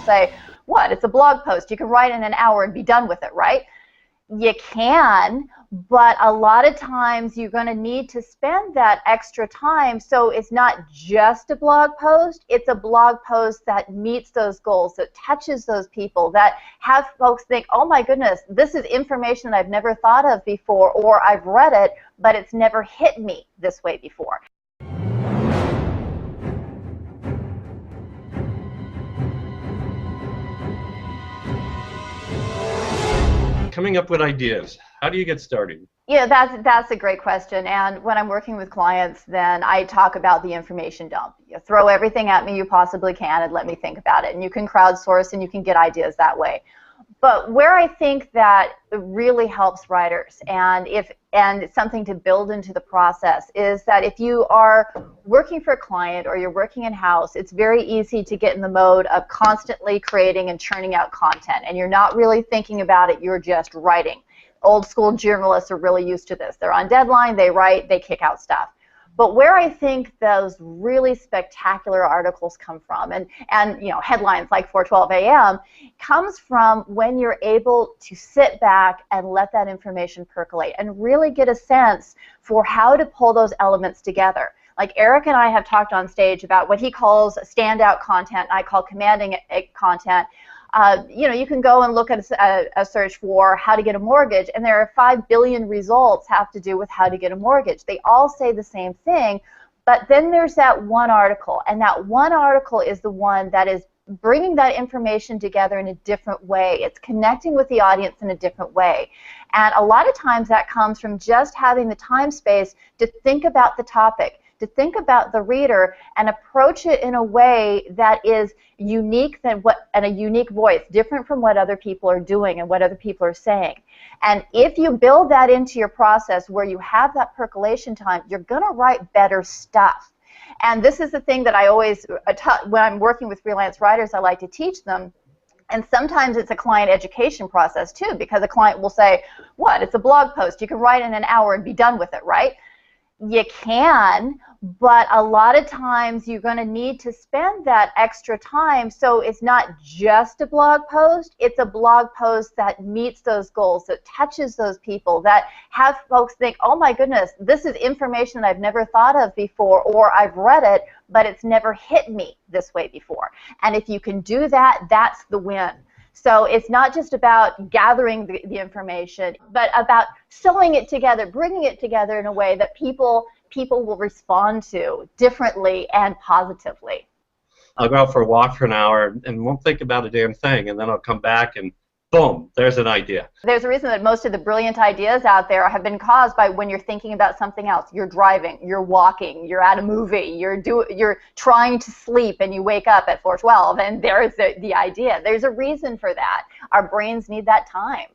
say, what, it's a blog post, you can write in an hour and be done with it, right? You can, but a lot of times you're going to need to spend that extra time, so it's not just a blog post, it's a blog post that meets those goals, that touches those people, that have folks think, oh my goodness, this is information that I've never thought of before, or I've read it, but it's never hit me this way before. Coming up with ideas. How do you get started? Yeah, that's a great question. And when I'm working with clients, then I talk about the information dump. You throw everything at me you possibly can and let me think about it. And you can crowdsource and you can get ideas that way. But where I think that it really helps writers, and it's something to build into the process, is that if you are working for a client or you're working in-house, it's very easy to get in the mode of constantly creating and churning out content, and you're not really thinking about it, you're just writing. Old school journalists are really used to this. They're on deadline, they write, they kick out stuff. But where I think those really spectacular articles come from, and you know, headlines like 4:12 a.m., comes from when you're able to sit back and let that information percolate and really get a sense for how to pull those elements together. Like Eric and I have talked on stage about what he calls standout content, and I call commanding content. You know, you can go and look at a search for how to get a mortgage, and there are 5 billion results have to do with how to get a mortgage. They all say the same thing, but then there's that one article, and that one article is the one that is bringing that information together in a different way. It's connecting with the audience in a different way. And a lot of times that comes from just having the time space to think about the topic, to think about the reader and approach it in a way that is unique and a unique voice, different from what other people are doing and what other people are saying. And if you build that into your process where you have that percolation time, you're going to write better stuff. And this is the thing that I always, when I'm working with freelance writers, I like to teach them. And sometimes it's a client education process too, because a client will say, what, it's a blog post, you can write in an hour and be done with it, right? You can, but a lot of times you're going to need to spend that extra time, so it's not just a blog post, it's a blog post that meets those goals, that touches those people, that have folks think, oh my goodness, this is information that I've never thought of before, or I've read it, but it's never hit me this way before. And if you can do that, that's the win. So it's not just about gathering the information, but about sewing it together, bringing it together in a way that people will respond to differently and positively. I'll go out for a walk for an hour and won't think about a damn thing, and then I'll come back and boom, there's an idea. There's a reason that most of the brilliant ideas out there have been caused by when you're thinking about something else. You're driving, you're walking, you're at a movie, you're trying to sleep, and you wake up at 4:12, and there's the idea. There's a reason for that. Our brains need that time.